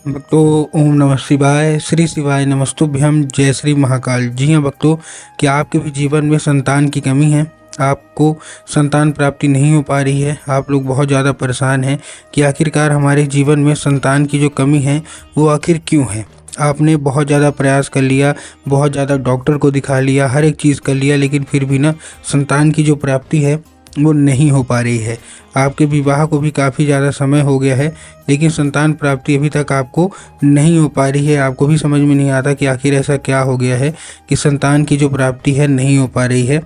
भक्तों, ओम नमः शिवाय, श्री शिवाय नमस्तुभ्यम, जय श्री महाकाल। जी हाँ भक्तों, क्या आपके भी जीवन में संतान की कमी है? आपको संतान प्राप्ति नहीं हो पा रही है? आप लोग बहुत ज़्यादा परेशान हैं कि आखिरकार हमारे जीवन में संतान की जो कमी है वो आखिर क्यों है? आपने बहुत ज़्यादा प्रयास कर लिया, बहुत ज़्यादा डॉक्टर को दिखा लिया, हर एक चीज़ कर लिया, लेकिन फिर भी ना संतान की जो प्राप्ति है वो नहीं हो पा रही है। आपके विवाह को भी काफ़ी ज़्यादा समय हो गया है, लेकिन संतान प्राप्ति अभी तक आपको नहीं हो पा रही है। आपको भी समझ में नहीं आता कि आखिर ऐसा क्या हो गया है कि संतान की जो प्राप्ति है नहीं हो पा रही है।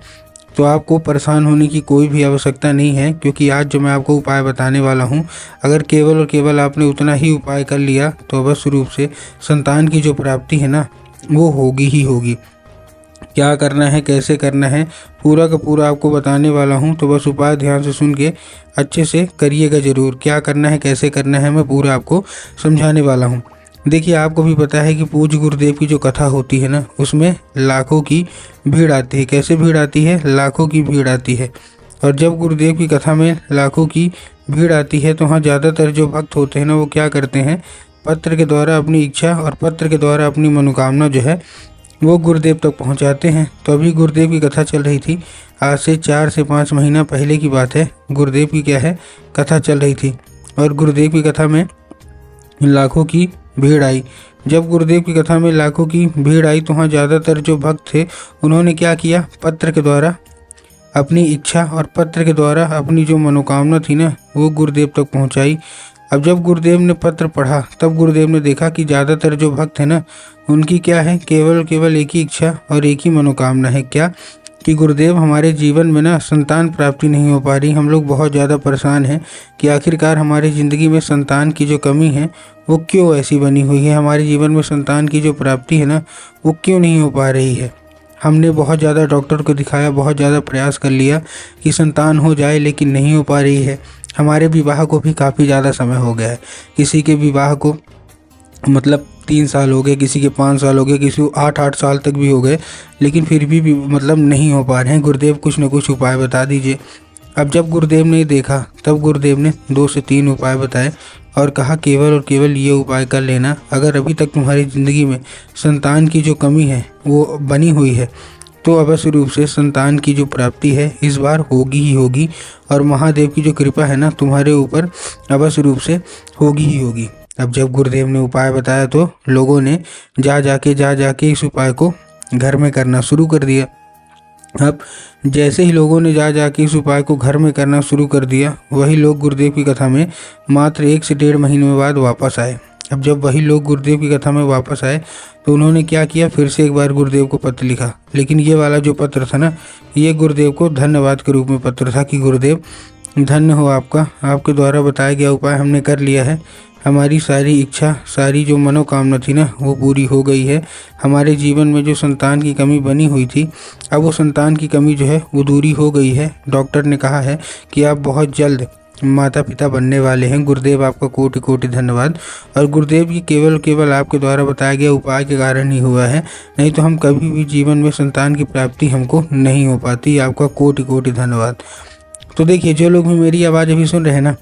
तो आपको परेशान होने की कोई भी आवश्यकता नहीं है, क्योंकि आज जो मैं आपको उपाय बताने वाला हूँ, अगर केवल और केवल आपने उतना ही उपाय कर लिया तो अवश्य रूप से संतान की जो प्राप्ति है ना वो होगी ही होगी। क्या करना है, कैसे करना है, पूरा का पूरा आपको बताने वाला हूं, तो बस उपाय ध्यान से सुन के अच्छे से करिएगा ज़रूर। क्या करना है, कैसे करना है, मैं पूरा आपको समझाने वाला हूं। देखिए, आपको भी पता है कि पूज्य गुरुदेव की जो कथा होती है ना, उसमें लाखों की भीड़ आती है। कैसे भीड़ आती है? लाखों की भीड़ आती है। और जब गुरुदेव की कथा में लाखों की भीड़ आती है तो वहाँ ज़्यादातर जो भक्त होते हैं ना, वो क्या करते हैं, पत्र के द्वारा अपनी इच्छा और पत्र के द्वारा अपनी मनोकामना जो है वो गुरुदेव तक पहुंचाते हैं। तो अभी गुरुदेव की कथा चल रही थी, आज से 4 से 5 महीना पहले की बात है। गुरुदेव की क्या है, कथा चल रही थी, और गुरुदेव की कथा में लाखों की भीड़ आई। जब गुरुदेव की कथा में लाखों की भीड़ आई तो वहाँ ज़्यादातर जो भक्त थे उन्होंने क्या किया, पत्र के द्वारा अपनी इच्छा और पत्र के द्वारा अपनी जो मनोकामना थी ना वो गुरुदेव तक पहुँचाई। अब जब गुरुदेव ने पत्र पढ़ा तब गुरुदेव ने देखा कि ज़्यादातर जो भक्त हैं ना उनकी क्या है, केवल केवल एक ही इच्छा और एक ही मनोकामना है। क्या? कि गुरुदेव, हमारे जीवन में ना संतान प्राप्ति नहीं हो पा रही। हम लोग बहुत ज़्यादा परेशान हैं कि आखिरकार हमारी ज़िंदगी में संतान की जो कमी है वो क्यों ऐसी बनी हुई है। हमारे जीवन में संतान की जो प्राप्ति है ना वो क्यों नहीं हो पा रही है। हमने बहुत ज़्यादा डॉक्टर को दिखाया, बहुत ज़्यादा प्रयास कर लिया कि संतान हो जाए, लेकिन नहीं हो पा रही है। हमारे विवाह को भी काफ़ी ज़्यादा समय हो गया है। किसी के विवाह को मतलब 3 साल हो गए, किसी के 5 साल हो गए, किसी को 8-8 साल तक भी हो गए, लेकिन फिर भी मतलब नहीं हो पा रहे हैं। गुरुदेव, कुछ न कुछ उपाय बता दीजिए। अब जब गुरुदेव ने देखा तब गुरुदेव ने 2 से 3 उपाय बताए और कहा केवल और केवल ये उपाय कर लेना। अगर अभी तक तुम्हारी ज़िंदगी में संतान की जो कमी है वो बनी हुई है तो अवश्य रूप से संतान की जो प्राप्ति है इस बार होगी ही होगी, और महादेव की जो कृपा है ना तुम्हारे ऊपर अवश्य रूप से होगी ही होगी। अब जब गुरुदेव ने उपाय बताया तो लोगों ने जा जाके इस उपाय को घर में करना शुरू कर दिया। अब जैसे ही लोगों ने जा जाके इस उपाय को घर में करना शुरू कर दिया, वही लोग गुरुदेव की कथा में मात्र 1 से 1.5 महीने बाद वापस आए। अब जब वही लोग गुरुदेव की कथा में वापस आए तो उन्होंने क्या किया, फिर से एक बार गुरुदेव को पत्र लिखा। लेकिन ये वाला जो पत्र था ना, ये गुरुदेव को धन्यवाद के रूप में पत्र था कि गुरुदेव धन्य हो आपका, आपके द्वारा बताया गया उपाय हमने कर लिया है। हमारी सारी इच्छा, सारी जो मनोकामना थी ना वो पूरी हो गई है। हमारे जीवन में जो संतान की कमी बनी हुई थी, अब वो संतान की कमी जो है वो दूरी हो गई है। डॉक्टर ने कहा है कि आप बहुत जल्द माता पिता बनने वाले हैं। गुरुदेव, आपका कोटि कोटि धन्यवाद। और गुरुदेव ये केवल आपके द्वारा बताया गया उपाय के कारण ही हुआ है, नहीं तो हम कभी भी जीवन में संतान की प्राप्ति हमको नहीं हो पाती। आपका कोटि कोटि धन्यवाद। तो देखिए, जो लोग भी मेरी आवाज़ अभी सुन रहे हैं ना,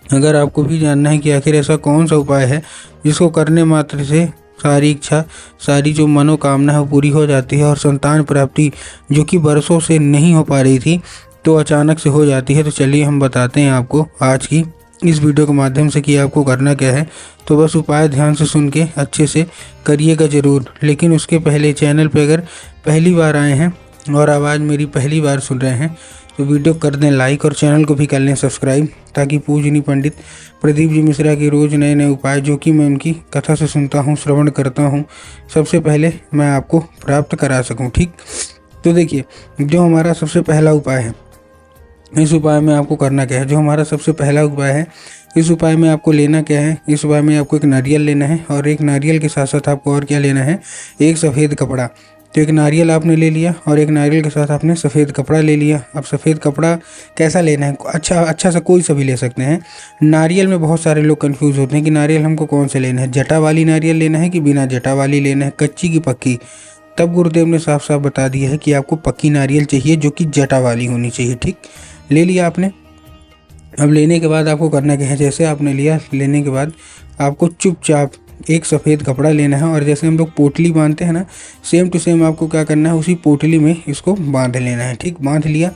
अगर आपको भी जानना है कि आखिर ऐसा कौन सा उपाय है जिसको करने मात्र से सारी इच्छा, सारी जो मनोकामना है वो पूरी हो जाती है, और संतान प्राप्ति जो कि बरसों से नहीं हो पा रही थी तो अचानक से हो जाती है। तो चलिए हम बताते हैं आपको आज की इस वीडियो के माध्यम से कि आपको करना क्या है। तो बस उपाय ध्यान से सुन के अच्छे से करिएगा ज़रूर। लेकिन उसके पहले चैनल पे अगर पहली बार आए हैं और आवाज़ मेरी पहली बार सुन रहे हैं तो वीडियो कर दें लाइक और चैनल को भी कर लें सब्सक्राइब, ताकि पूजनीय पंडित प्रदीप जी मिश्रा के रोज़ नए नए उपाय जो कि मैं उनकी कथा से सुनता हूँ, श्रवण करता हूँ, सबसे पहले मैं आपको प्राप्त करा सकूँ। ठीक, तो देखिए, जो हमारा सबसे पहला उपाय है, इस उपाय में आपको करना क्या है। जो हमारा सबसे पहला उपाय है, इस उपाय में आपको लेना क्या है, इस उपाय में आपको एक नारियल लेना है, और एक नारियल के साथ साथ आपको और क्या लेना है, एक सफ़ेद कपड़ा। तो एक नारियल आपने ले लिया और एक नारियल के साथ आपने सफ़ेद कपड़ा ले लिया। अब सफ़ेद कपड़ा कैसा लेना है, अच्छा सा कोई सा भी ले सकते हैं। नारियल में बहुत सारे लोग कंफ्यूज होते हैं कि नारियल हमको कौन से लेना है, जटा वाली नारियल लेना है कि बिना जटा वाली लेना है, कच्ची की पक्की। तब गुरुदेव ने साफ साफ बता दिया है कि आपको पक्की नारियल चाहिए जो कि जटा वाली होनी चाहिए। ठीक, ले लिया आपने। अब लेने के बाद आपको करना क्या है, जैसे आपने लिया, लेने के बाद आपको चुपचाप एक सफ़ेद कपड़ा लेना है और जैसे हम लोग पोटली बांधते हैं ना, सेम टू सेम आपको क्या करना है, उसी पोटली में इसको बांध लेना है। ठीक, बांध लिया।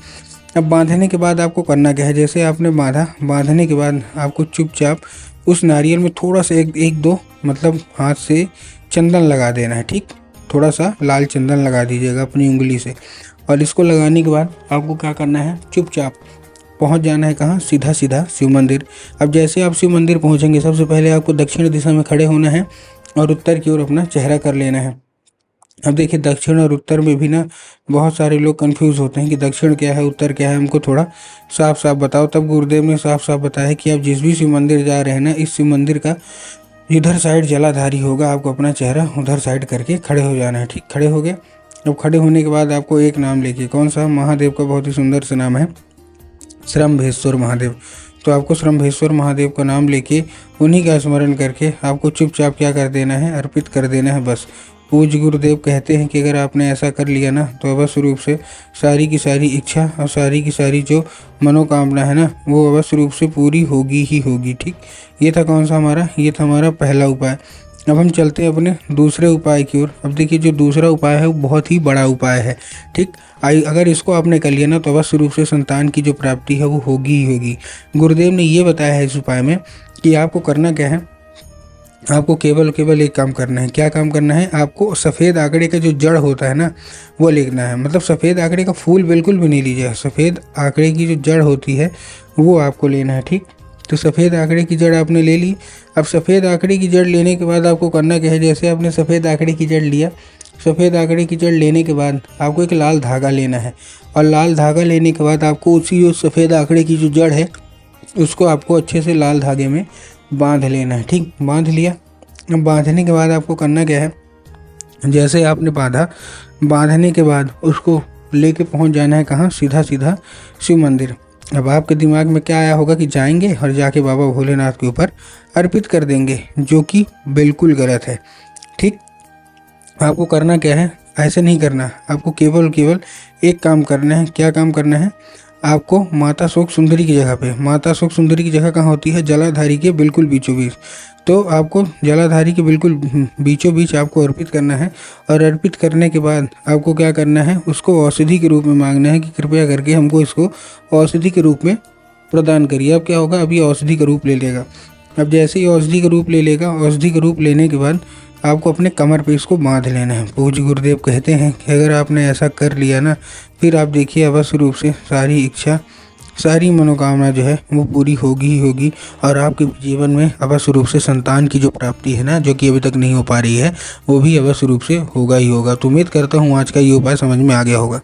अब बांधने के बाद आपको करना क्या है, जैसे आपने बांधा, बांधने के बाद आपको चुपचाप उस नारियल में थोड़ा सा एक दो मतलब हाथ से चंदन लगा देना है। ठीक, थोड़ा सा लाल चंदन लगा दीजिएगा अपनी उंगली से। और इसको लगाने के बाद आपको क्या करना है, चुपचाप पहुंच जाना है कहाँ, सीधा सीधा शिव मंदिर। अब जैसे आप शिव मंदिर पहुंचेंगे, सबसे पहले आपको दक्षिण दिशा में खड़े होना है और उत्तर की ओर अपना चेहरा कर लेना है। अब देखिए, दक्षिण और उत्तर में भी ना बहुत सारे लोग कंफ्यूज होते हैं कि दक्षिण क्या है, उत्तर क्या है, हमको थोड़ा साफ साफ बताओ। तब गुरुदेव ने साफ साफ बताया कि आप जिस भी शिव मंदिर जा रहे हैं ना, इस शिव मंदिर का इधर साइड जलाधारी होगा, आपको अपना चेहरा उधर साइड करके खड़े हो जाना है। ठीक, खड़े हो गए। अब खड़े होने के बाद आपको एक नाम लेके, कौन सा, महादेव का बहुत ही सुंदर सा नाम है, श्रम्भेश्वर महादेव। तो आपको श्रम्भेश्वर महादेव का नाम लेके उन्हीं का स्मरण करके आपको चुपचाप क्या कर देना है, अर्पित कर देना है बस। पूज्य गुरुदेव कहते हैं कि अगर आपने ऐसा कर लिया ना, तो अवश्य रूप से सारी की सारी इच्छा और सारी की सारी जो मनोकामना है ना, वो अवश्य रूप से पूरी होगी ही होगी। ठीक, ये था कौन सा हमारा, ये था हमारा पहला उपाय। अब हम चलते हैं अपने दूसरे उपाय की ओर। अब देखिए, जो दूसरा उपाय है वो बहुत ही बड़ा उपाय है। ठीक, अगर इसको आपने कर लिया ना, तो अवश्य रूप से संतान की जो प्राप्ति है वो होगी ही होगी। गुरुदेव ने ये बताया है इस उपाय में कि आपको करना क्या है, आपको केवल एक काम करना है। क्या काम करना है, आपको सफ़ेद आंकड़े का जो जड़ होता है ना, वो लेना है। मतलब सफ़ेद आंकड़े का फूल बिल्कुल भी नहीं लीजिए, सफ़ेद आंकड़े की जो जड़ होती है वो आपको लेना है। ठीक, तो सफ़ेद आंकड़े की जड़ आपने ले ली। अब सफ़ेद आंकड़े की जड़ लेने के बाद आपको करना क्या है, जैसे आपने सफ़ेद आंकड़े की जड़ लिया, सफ़ेद आंकड़े की जड़ लेने के बाद आपको एक लाल धागा लेना है। और लाल धागा लेने के बाद आपको उसी सफ़ेद आंकड़े की जो जड़ है उसको आपको अच्छे से लाल धागे में बांध लेना है। ठीक, बांध लिया। अब बांधने के बाद आपको करना क्या है, जैसे आपने बांधा, बांधने के बाद उसको लेके पहुंच जाना है कहाँ, सीधा सीधा शिव मंदिर। अब आपके दिमाग में क्या आया होगा कि जाएंगे और जाके बाबा भोलेनाथ के ऊपर अर्पित कर देंगे, जो कि बिल्कुल गलत है। ठीक, आपको करना क्या है, ऐसे नहीं करना। आपको केवल एक काम करना है। क्या काम करना है, आपको माता शोक सुंदरी की जगह पे, माता शोक सुंदरी की जगह कहाँ होती है, जलाधारी के बिल्कुल बीचों बीच। तो आपको जलाधारी के बिल्कुल बीचों बीच आपको अर्पित करना है। और अर्पित करने के बाद आपको क्या करना है, उसको औषधि के रूप में मांगना है कि कृपया करके हमको इसको औषधि के रूप में प्रदान करिए। अब क्या होगा, अभी औषधि का रूप ले लेगा। अब जैसे ही औषधि का रूप ले लेगा, औषधि का रूप लेने के बाद आपको अपने कमर पे इसको बांध लेना है। पूज्य गुरुदेव कहते हैं कि अगर आपने ऐसा कर लिया ना, फिर आप देखिए अवश्य रूप से सारी इच्छा, सारी मनोकामना जो है वो पूरी होगी ही होगी। और आपके जीवन में अवश्य रूप से संतान की जो प्राप्ति है ना, जो कि अभी तक नहीं हो पा रही है, वो भी अवश्य रूप से होगा ही होगा। तो उम्मीद करता हूँ आज का ये उपाय समझ में आ गया होगा।